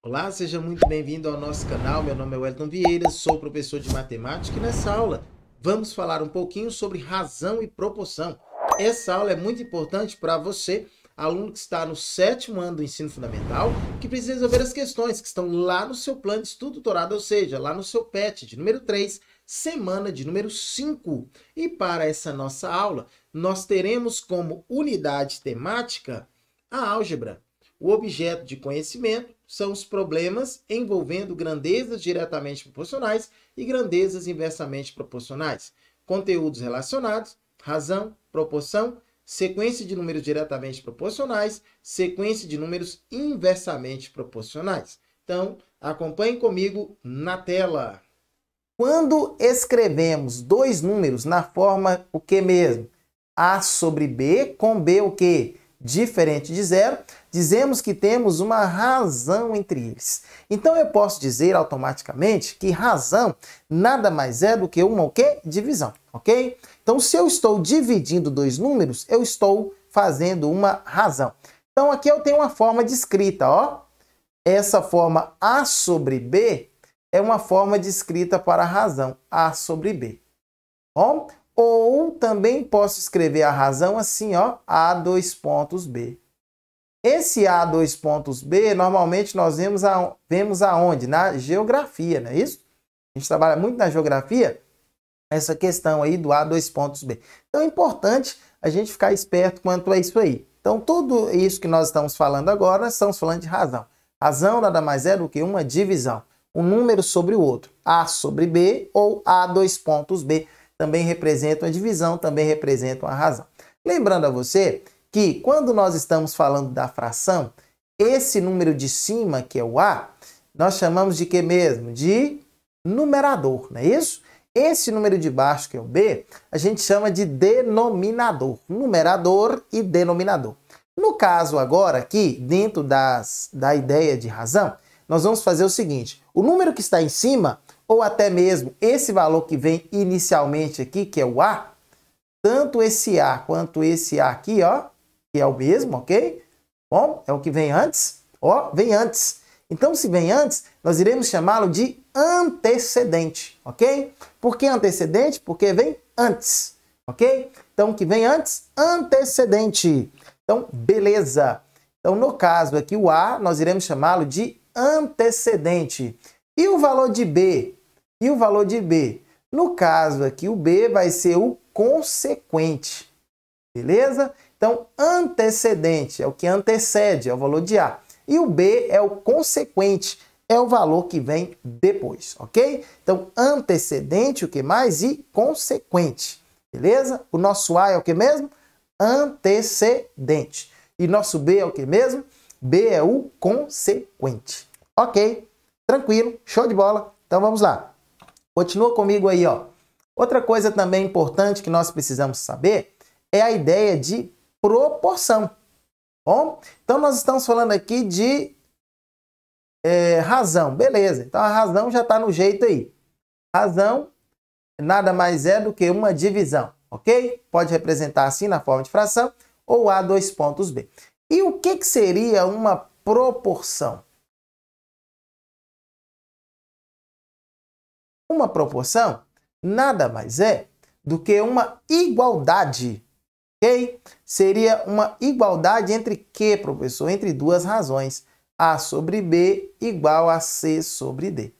Olá, seja muito bem-vindo ao nosso canal. Meu nome é Wellington Vieira, sou professor de matemática e nessa aula vamos falar um pouquinho sobre razão e proporção. Essa aula é muito importante para você, aluno que está no 7º ano do ensino fundamental, que precisa resolver as questões que estão lá no seu plano de estudo doutorado, ou seja, lá no seu PET de número 3, semana de número 5. E para essa nossa aula, nós teremos como unidade temática a álgebra. O objeto de conhecimento são os problemas envolvendo grandezas diretamente proporcionais e grandezas inversamente proporcionais. Conteúdos relacionados: razão, proporção, sequência de números diretamente proporcionais, sequência de números inversamente proporcionais. Então, acompanhe comigo na tela. Quando escrevemos dois números na forma o que mesmo? A sobre B com B o quê? Diferente de zero, dizemos que temos uma razão entre eles. Então eu posso dizer automaticamente que razão nada mais é do que uma o quê? Divisão, ok? Então se eu estou dividindo dois números, eu estou fazendo uma razão. Então aqui eu tenho uma forma de escrita, ó. Essa forma A sobre B é uma forma de escrita para a razão, A sobre B. Bom? Ou também posso escrever a razão assim, ó, A dois pontos B. Esse A dois pontos B, normalmente nós vemos aonde? Na geografia, não é isso? A gente trabalha muito na geografia, essa questão aí do A dois pontos B. Então é importante a gente ficar esperto quanto a isso aí. Então tudo isso que nós estamos falando agora, nós estamos falando de razão. Razão nada mais é do que uma divisão. Um número sobre o outro. A sobre B ou A dois pontos B. Também representam a divisão, também representam a razão. Lembrando a você que quando nós estamos falando da fração, esse número de cima, que é o A, nós chamamos de que mesmo? De numerador, não é isso? Esse número de baixo, que é o B, a gente chama de denominador. Numerador e denominador. No caso agora aqui, dentro da ideia de razão, nós vamos fazer o seguinte. O número que está em cima, ou até mesmo esse valor que vem inicialmente aqui, que é o A, tanto esse A quanto esse A aqui, ó, que é o mesmo, ok? Bom, é o que vem antes, ó, vem antes. Então, se vem antes, nós iremos chamá-lo de antecedente, ok? Por que antecedente? Porque vem antes, ok? Então, o que vem antes? Antecedente. Então, beleza. Então, no caso aqui, o A, nós iremos chamá-lo de antecedente. E o valor de B? E o valor de B? No caso aqui, o B vai ser o consequente. Beleza? Então, antecedente é o que antecede, é o valor de A. E o B é o consequente, é o valor que vem depois, ok? Então, antecedente, o que mais? E consequente. Beleza? O nosso A é o que mesmo? Antecedente. E nosso B é o que mesmo? B é o consequente. Ok? Tranquilo, show de bola. Então vamos lá. Continua comigo aí, ó. Outra coisa também importante que nós precisamos saber é a ideia de proporção. Bom, então nós estamos falando aqui de razão. Beleza, então a razão já está no jeito aí. Razão nada mais é do que uma divisão, ok? Pode representar assim na forma de fração ou A dois pontos B. E o que seria uma proporção? Uma proporção nada mais é do que uma igualdade, ok? Seria uma igualdade entre que, professor? Entre duas razões. A sobre B igual a C sobre D.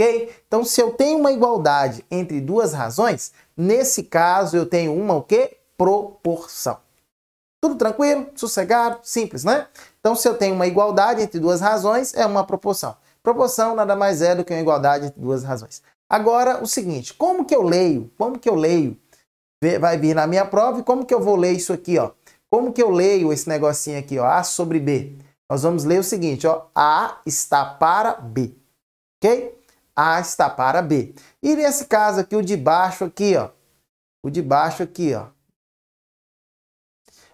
Ok? Então, se eu tenho uma igualdade entre duas razões, nesse caso eu tenho uma o quê? Proporção. Tudo tranquilo? Sossegado? Simples, né? Então, se eu tenho uma igualdade entre duas razões, é uma proporção. Proporção nada mais é do que uma igualdade entre duas razões. Agora, o seguinte, como que eu leio? Como que eu leio? Vai vir na minha prova e como que eu vou ler isso aqui, ó? Como que eu leio esse negocinho aqui, ó? A sobre B. Nós vamos ler o seguinte, ó. A está para B, ok? A está para B. E nesse caso aqui, o de baixo aqui, ó. O de baixo aqui, ó.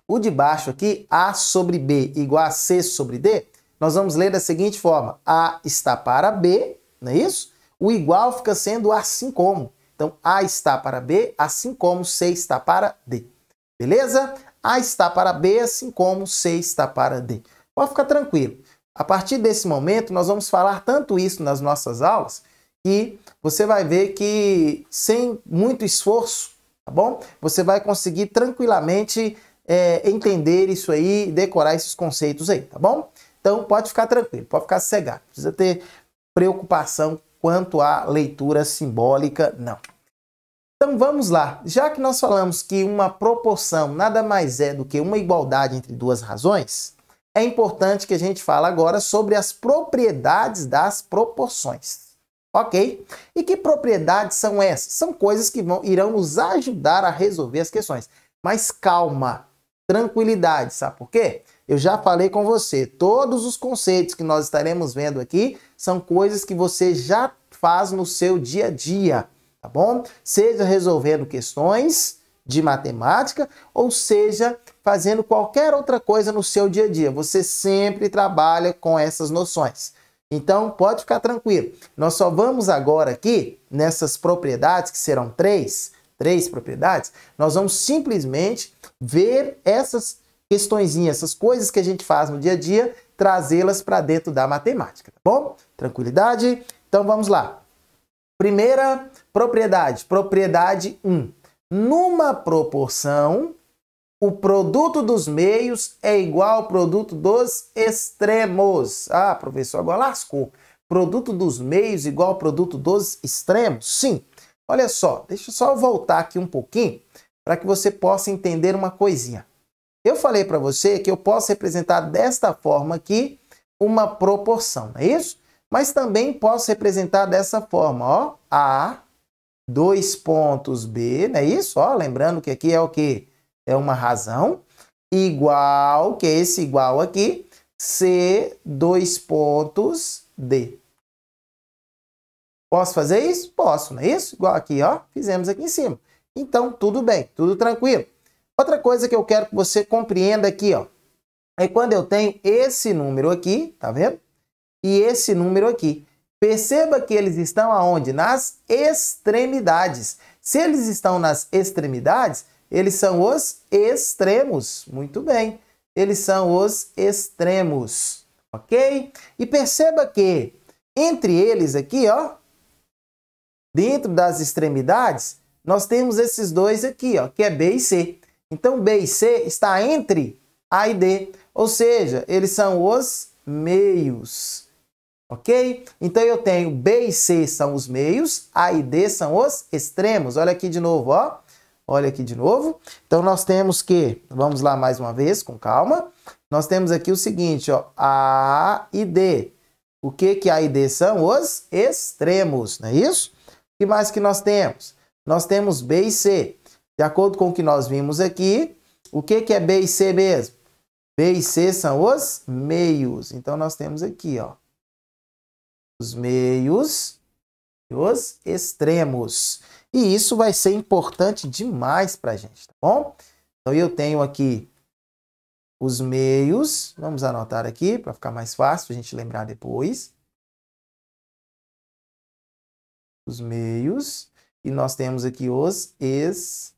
O de baixo aqui, A sobre B igual a C sobre D, nós vamos ler da seguinte forma. A está para B, não é isso? O igual fica sendo assim como. Então, A está para B, assim como C está para D. Beleza? A está para B, assim como C está para D. Pode ficar tranquilo. A partir desse momento, nós vamos falar tanto isso nas nossas aulas que você vai ver que sem muito esforço, tá bom? Você vai conseguir tranquilamente entender isso aí, decorar esses conceitos aí, tá bom? Então pode ficar tranquilo, pode ficar sossegado. Não precisa ter preocupação quanto à leitura simbólica, não. Então vamos lá. Já que nós falamos que uma proporção nada mais é do que uma igualdade entre duas razões, é importante que a gente fale agora sobre as propriedades das proporções. Ok? E que propriedades são essas? São coisas que irão nos ajudar a resolver as questões. Mas calma, tranquilidade, sabe por quê? Eu já falei com você, todos os conceitos que nós estaremos vendo aqui são coisas que você já faz no seu dia a dia, tá bom? Seja resolvendo questões de matemática, ou seja, fazendo qualquer outra coisa no seu dia a dia. Você sempre trabalha com essas noções. Então, pode ficar tranquilo. Nós só vamos agora aqui, nessas propriedades, que serão três propriedades, nós vamos simplesmente ver essas questõezinhas, essas coisas que a gente faz no dia a dia, trazê-las para dentro da matemática, tá bom? Tranquilidade? Então, vamos lá. Primeira propriedade, propriedade 1. Numa proporção, o produto dos meios é igual ao produto dos extremos. Ah, professor, agora lascou. Produto dos meios igual ao produto dos extremos? Sim. Olha só, deixa eu só voltar aqui um pouquinho para que você possa entender uma coisinha. Eu falei para você que eu posso representar desta forma aqui uma proporção, não é isso? Mas também posso representar dessa forma, ó, A, 2 pontos B, não é isso? Ó, lembrando que aqui é o quê? É uma razão, igual, que é esse igual aqui, C, 2 pontos D. Posso fazer isso? Posso, não é isso? Igual aqui, ó, fizemos aqui em cima. Então, tudo bem, tudo tranquilo. Outra coisa que eu quero que você compreenda aqui, ó, é quando eu tenho esse número aqui, tá vendo? E esse número aqui. Perceba que eles estão aonde? Nas extremidades. Se eles estão nas extremidades, eles são os extremos. Muito bem. Eles são os extremos. Ok? E perceba que entre eles aqui, ó, dentro das extremidades, nós temos esses dois aqui, ó, que é B e C. Então, B e C está entre A e D. Ou seja, eles são os meios. Ok? Então, eu tenho B e C são os meios, A e D são os extremos. Olha aqui de novo, ó. Olha aqui de novo. Então, nós temos que, vamos lá mais uma vez, com calma. Nós temos aqui o seguinte, ó, A e D. O que A e D são? Os extremos, não é isso? O que mais que nós temos? Nós temos B e C. De acordo com o que nós vimos aqui, o que é B e C mesmo? B e C são os meios. Então, nós temos aqui, ó, os meios e os extremos. E isso vai ser importante demais para a gente, tá bom? Então, eu tenho aqui os meios. Vamos anotar aqui para ficar mais fácil a gente lembrar depois. Os meios. E nós temos aqui os extremos.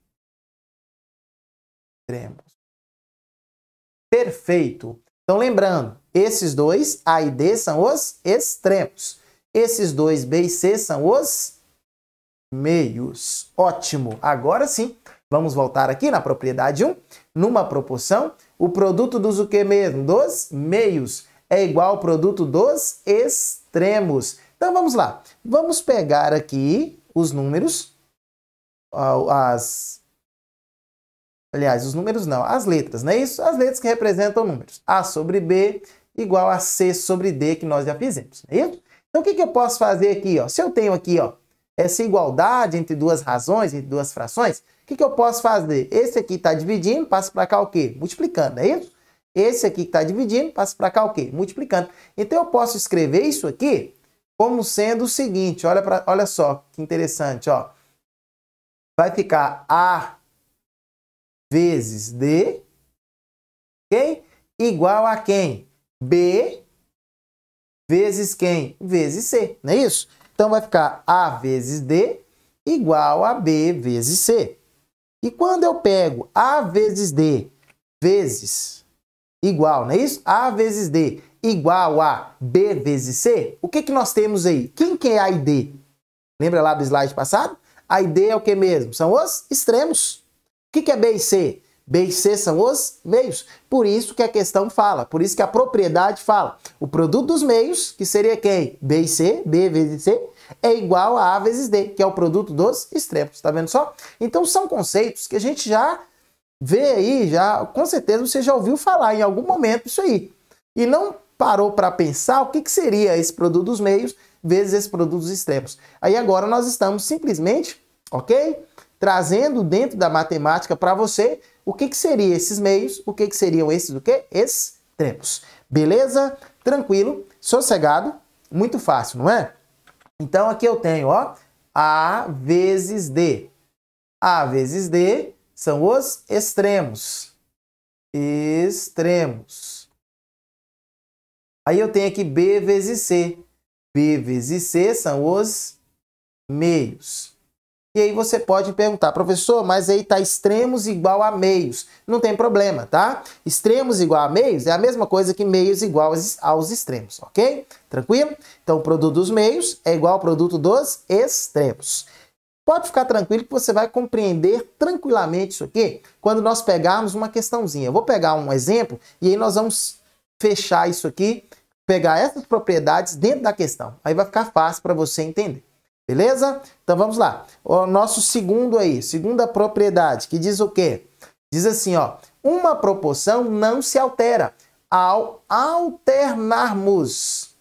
Perfeito. Então, lembrando, esses dois, A e D, são os extremos. Esses dois, B e C, são os meios. Ótimo. Agora sim, vamos voltar aqui na propriedade 1. Numa proporção, o produto dos o que mesmo? Dos meios é igual ao produto dos extremos. Então, vamos lá. Vamos pegar aqui os números, aliás, os números não, as letras, não é isso? As letras que representam números. A sobre B igual a C sobre D, que nós já fizemos, não é isso? Então, o que eu posso fazer aqui, ó? Se eu tenho aqui, ó, essa igualdade entre duas razões, entre duas frações, o que eu posso fazer? Esse aqui está dividindo, passa para cá o quê? Multiplicando, não é isso? Esse aqui que está dividindo, passa para cá o quê? Multiplicando. Então, eu posso escrever isso aqui como sendo o seguinte, olha só que interessante, ó. Vai ficar A vezes D, ok? Igual a quem? B vezes quem? Vezes C, não é isso? Então, vai ficar A vezes D igual a B vezes C. E quando eu pego A vezes D vezes igual, não é isso? A vezes D igual a B vezes C, o que que nós temos aí? Quem que é A e D? Lembra lá do slide passado? A e D é o que mesmo? São os extremos. O que é B e C? B e C são os meios. Por isso que a questão fala, por isso que a propriedade fala. O produto dos meios, que seria quem? B e C, B vezes C, é igual a A vezes D, que é o produto dos extremos. Tá vendo só? Então são conceitos que a gente já vê aí, já com certeza você já ouviu falar em algum momento isso aí. E não parou para pensar o que seria esse produto dos meios vezes esse produto dos extremos. Aí agora nós estamos simplesmente, ok? Trazendo dentro da matemática para você o que seriam esses meios, o que seriam esses o quê? Extremos. Beleza? Tranquilo, sossegado, muito fácil, não é? Então aqui eu tenho, ó, A vezes D. A vezes D são os extremos. Extremos. Aí eu tenho aqui B vezes C. B vezes C são os meios. E aí você pode perguntar, professor, mas aí tá extremos igual a meios. Não tem problema, tá? Extremos igual a meios é a mesma coisa que meios igual aos extremos, ok? Tranquilo? Então o produto dos meios é igual ao produto dos extremos. Pode ficar tranquilo que você vai compreender tranquilamente isso aqui quando nós pegarmos uma questãozinha. Eu vou pegar um exemplo e aí nós vamos fechar isso aqui, pegar essas propriedades dentro da questão. Aí vai ficar fácil para você entender. Beleza? Então vamos lá. O nosso segundo aí, segunda propriedade, que diz o quê? Diz assim, ó, uma proporção não se altera ao alternarmos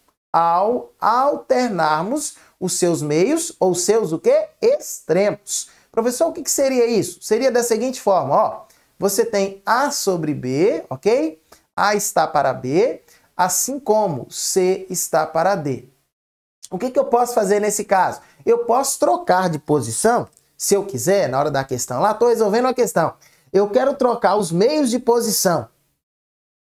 os seus meios ou seus o quê? Extremos. Professor, o que seria isso? Seria da seguinte forma, ó, você tem A sobre B, ok? A está para B, assim como C está para D. O que eu posso fazer nesse caso? Eu posso trocar de posição, se eu quiser, na hora da questão lá, estou resolvendo uma questão. Eu quero trocar os meios de posição.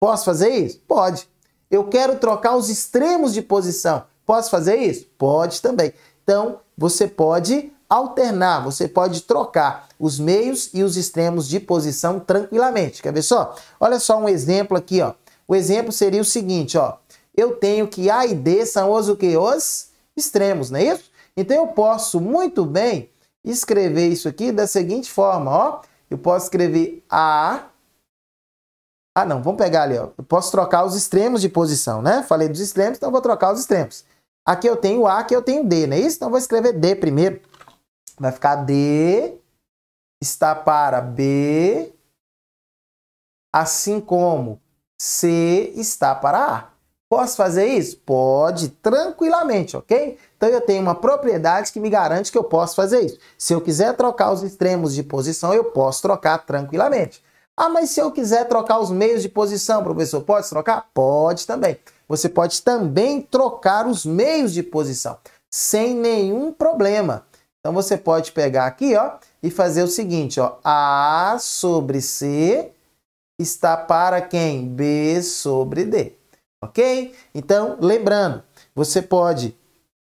Posso fazer isso? Pode. Eu quero trocar os extremos de posição. Posso fazer isso? Pode também. Então, você pode alternar, você pode trocar os meios e os extremos de posição tranquilamente. Quer ver só? Olha só um exemplo aqui, ó. O exemplo seria o seguinte, ó. Eu tenho que A e D são os o quê? Os extremos, não é isso? Então eu posso muito bem escrever isso aqui da seguinte forma, ó. Eu posso escrever não, vamos pegar ali, ó. Eu posso trocar os extremos de posição, né? Falei dos extremos, então eu vou trocar os extremos. Aqui eu tenho A, aqui eu tenho D, não é isso? Então eu vou escrever D primeiro. Vai ficar D está para B, assim como C está para A. Posso fazer isso? Pode, tranquilamente, ok? Então eu tenho uma propriedade que me garante que eu posso fazer isso. Se eu quiser trocar os extremos de posição, eu posso trocar tranquilamente. Ah, mas se eu quiser trocar os meios de posição, professor, pode trocar? Pode também. Você pode também trocar os meios de posição, sem nenhum problema. Então você pode pegar aqui, ó, e fazer o seguinte, ó, A sobre C está para quem? B sobre D. Ok? Então, lembrando, você pode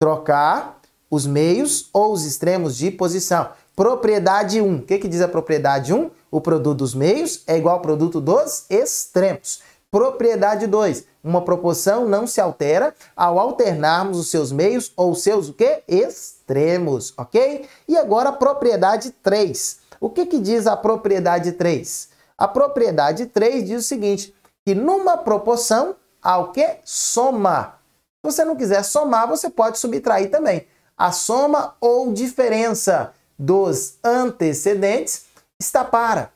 trocar os meios ou os extremos de posição. Propriedade 1. O que diz a propriedade 1? O produto dos meios é igual ao produto dos extremos. Propriedade 2. Uma proporção não se altera ao alternarmos os seus meios ou os seus o quê? Extremos. Ok? E agora a propriedade 3. O que diz a propriedade 3? A propriedade 3 diz o seguinte, que numa proporção ao que? Soma. Se você não quiser somar, você pode subtrair também. A soma ou diferença dos antecedentes está para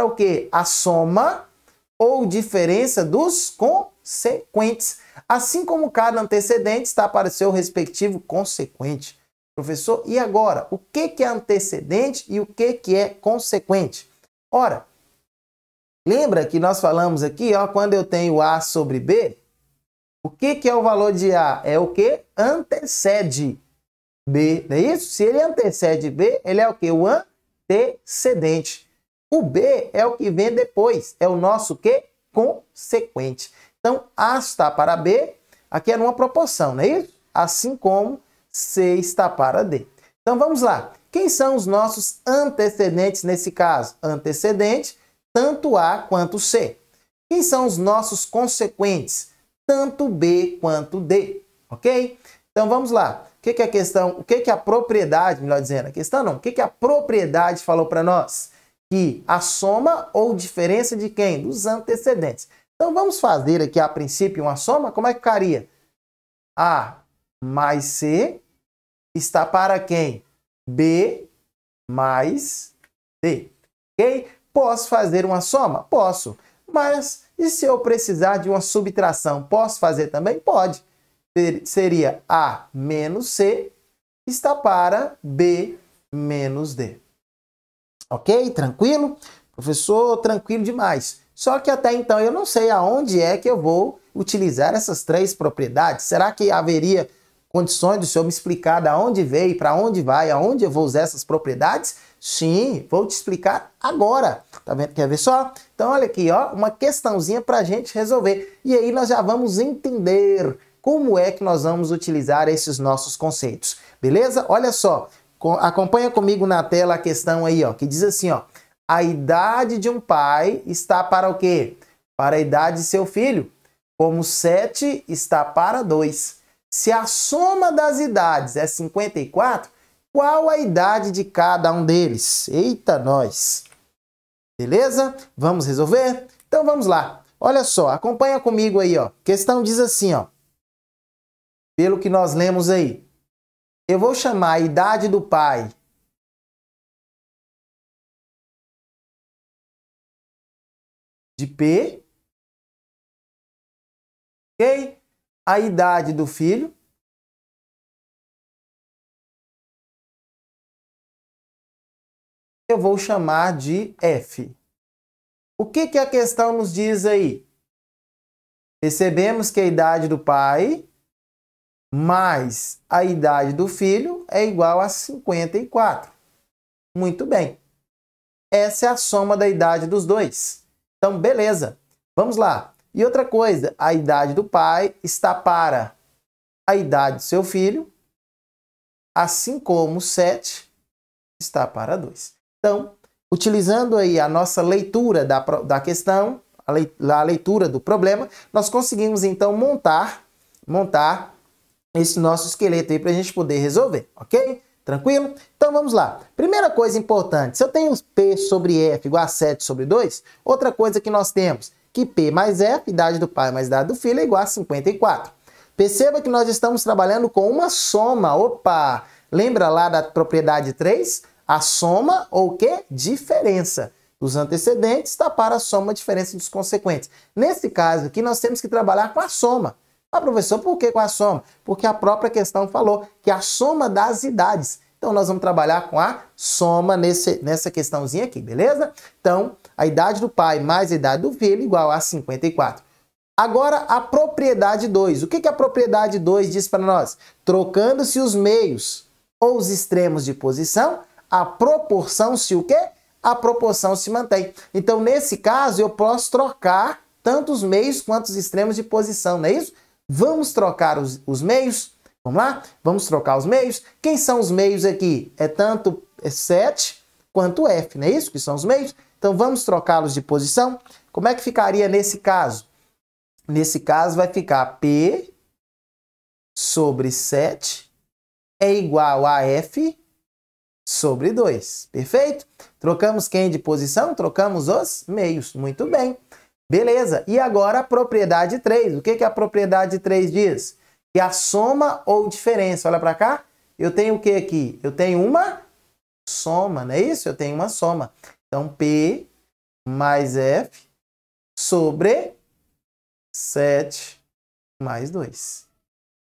o quê? A soma ou diferença dos consequentes. Assim como cada antecedente está para o seu respectivo consequente. Professor, e agora? O que é antecedente e o que é consequente? Ora, lembra que nós falamos aqui, ó, quando eu tenho A sobre B, o que é o valor de A? É o que antecede B, não é isso? Se ele antecede B, ele é o que? O antecedente. O B é o que vem depois, é o nosso que? Consequente. Então, A está para B, aqui é numa proporção, não é isso? Assim como C está para D. Então, vamos lá. Quem são os nossos antecedentes nesse caso? Antecedente, tanto A quanto C. Quem são os nossos consequentes? tanto B quanto D, ok? Então vamos lá. O que é a questão, o que é a propriedade, melhor dizendo, a questão não, o que é a propriedade falou para nós? Que a soma ou diferença de quem? Dos antecedentes. Então vamos fazer aqui a princípio uma soma, como é que ficaria? A mais C está para quem? B mais D, ok? Posso fazer uma soma? Posso, mas e se eu precisar de uma subtração, posso fazer também? Pode. Seria A menos C está para B menos D. Ok? Tranquilo? Professor, tranquilo demais. Só que até então eu não sei aonde é que eu vou utilizar essas três propriedades. Será que haveria condições do senhor me explicar de onde veio, para onde vai, aonde eu vou usar essas propriedades? Sim, vou te explicar agora. Tá vendo? Quer ver só? Então olha aqui, ó, uma questãozinha para a gente resolver. E aí nós já vamos entender como é que nós vamos utilizar esses nossos conceitos. Beleza? Olha só, acompanha comigo na tela a questão aí, ó, que diz assim, ó, a idade de um pai está para o quê? Para a idade de seu filho, como 7 está para 2. Se a soma das idades é 54, qual a idade de cada um deles? Eita, nós! Beleza? Vamos resolver? Então vamos lá. Olha só, acompanha comigo aí, ó. A questão diz assim, ó. Pelo que nós lemos aí, eu vou chamar a idade do pai de P, ok? A idade do filho eu vou chamar de F. O que a questão nos diz aí? Percebemos que a idade do pai mais a idade do filho é igual a 54. Muito bem. Essa é a soma da idade dos dois. Então, beleza. Vamos lá. E outra coisa, a idade do pai está para a idade do seu filho, assim como 7 está para 2. Então, utilizando aí a nossa leitura da questão, a leitura do problema, nós conseguimos então montar esse nosso esqueleto aí para a gente poder resolver, ok? Tranquilo? Então vamos lá. Primeira coisa importante, se eu tenho P sobre F igual a 7 sobre 2, outra coisa que nós temos, que P mais F, idade do pai mais idade do filho, é igual a 54. Perceba que nós estamos trabalhando com uma soma. Opa! Lembra lá da propriedade 3? A soma ou o quê? Diferença dos antecedentes está para a soma, diferença dos consequentes. Nesse caso aqui, nós temos que trabalhar com a soma. Ah, professor, por que com a soma? Porque a própria questão falou que a soma das idades. Então, nós vamos trabalhar com a soma nessa questãozinha aqui, beleza? Então, a idade do pai mais a idade do filho igual a 54. Agora, a propriedade 2. O que a propriedade 2 diz para nós? Trocando-se os meios ou os extremos de posição, a proporção se o quê? A proporção se mantém. Então, nesse caso, eu posso trocar tanto os meios quanto os extremos de posição, não é isso? Vamos trocar os meios? Vamos lá? Vamos trocar os meios? Quem são os meios aqui? É tanto 7 quanto F, não é isso? Que são os meios? Então, vamos trocá-los de posição? Como é que ficaria nesse caso? Nesse caso, vai ficar P sobre 7 é igual a F sobre 2. Perfeito? Trocamos quem de posição? Trocamos os meios. Muito bem. Beleza. E agora a propriedade 3. O que a propriedade 3 diz? Que a soma ou diferença. Olha para cá. Eu tenho o que aqui? Eu tenho uma soma, não é isso? Eu tenho uma soma. Então, P mais F sobre 7 mais 2.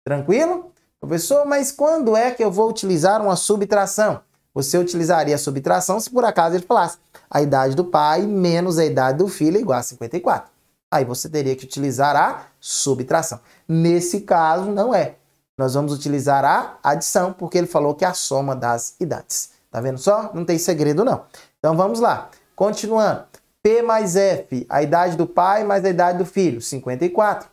Tranquilo? Professor, mas quando é que eu vou utilizar uma subtração? Você utilizaria a subtração se por acaso ele falasse a idade do pai menos a idade do filho é igual a 54. Aí você teria que utilizar a subtração. Nesse caso, não é. Nós vamos utilizar a adição, porque ele falou que é a soma das idades. Tá vendo só? Não tem segredo, não. Então, vamos lá. Continuando. P mais F, a idade do pai mais a idade do filho, 54.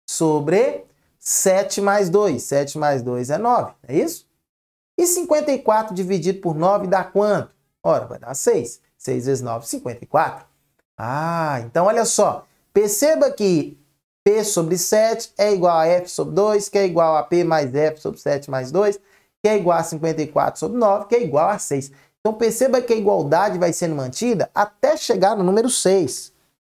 Sobre 7 mais 2. 7 mais 2 é 9, é isso? E 54 dividido por 9 dá quanto? Ora, vai dar 6. 6 vezes 9, 54. Ah, então olha só. Perceba que P sobre 7 é igual a F sobre 2, que é igual a P mais F sobre 7 mais 2, que é igual a 54 sobre 9, que é igual a 6. Então perceba que a igualdade vai sendo mantida até chegar no número 6.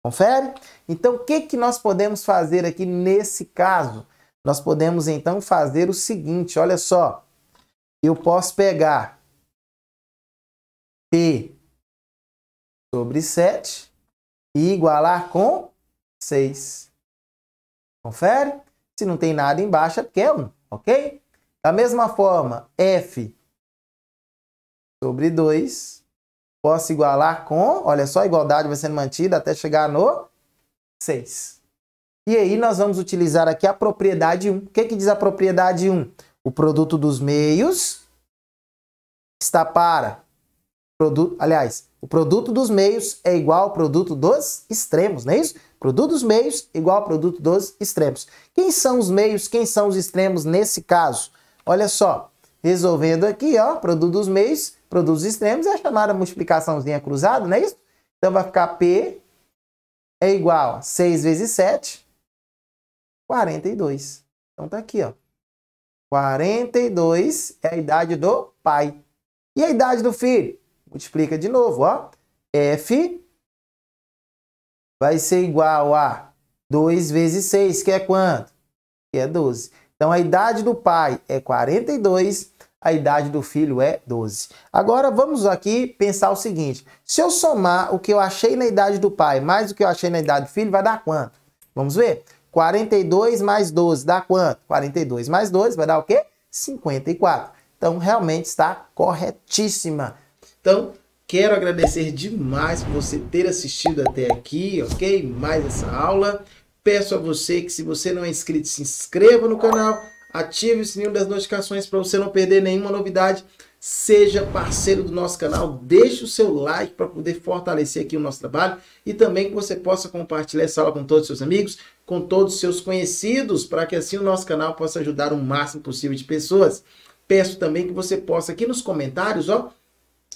Confere? Então o que nós podemos fazer aqui nesse caso? Nós podemos então fazer o seguinte, olha só. Eu posso pegar P sobre 7 e igualar com 6. Confere? Se não tem nada embaixo é porque é 1, ok? Da mesma forma, F sobre 2, posso igualar com, olha só, a igualdade vai sendo mantida até chegar no 6. E aí nós vamos utilizar aqui a propriedade 1. O que diz a propriedade 1? O produto dos meios está para... o produto dos meios é igual ao produto dos extremos, não é isso? Produto dos meios igual ao produto dos extremos. Quem são os meios, quem são os extremos nesse caso? Olha só, resolvendo aqui, ó, produto dos meios, produto dos extremos é a chamada multiplicaçãozinha cruzada, não é isso? Então vai ficar P é igual a 6 vezes 7, 42. Então tá aqui, ó. 42 é a idade do pai. E a idade do filho? Multiplica de novo, ó. F vai ser igual a 2 vezes 6, que é quanto? Que é 12. Então, a idade do pai é 42, a idade do filho é 12. Agora, vamos aqui pensar o seguinte. Se eu somar o que eu achei na idade do pai mais o que eu achei na idade do filho, vai dar quanto? Vamos ver? 42 mais 12 dá quanto? 42 mais 12 vai dar o quê? 54. Então, realmente está corretíssima. Então, quero agradecer demais por você ter assistido até aqui, ok? Mais essa aula. Peço a você que, se você não é inscrito, se inscreva no canal, ative o sininho das notificações para você não perder nenhuma novidade. Seja parceiro do nosso canal, deixe o seu like para poder fortalecer aqui o nosso trabalho e também que você possa compartilhar essa aula com todos os seus amigos, com todos os seus conhecidos, para que assim o nosso canal possa ajudar o máximo possível de pessoas. Peço também que você possa aqui nos comentários, ó,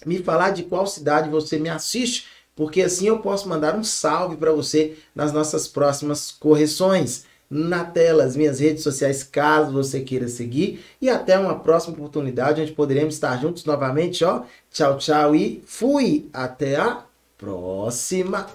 me falar de qual cidade você me assiste, porque assim eu posso mandar um salve para você nas nossas próximas correções. Na tela, as minhas redes sociais, caso você queira seguir. E até uma próxima oportunidade, onde poderemos estar juntos novamente, ó. Tchau, tchau e fui! Até a próxima!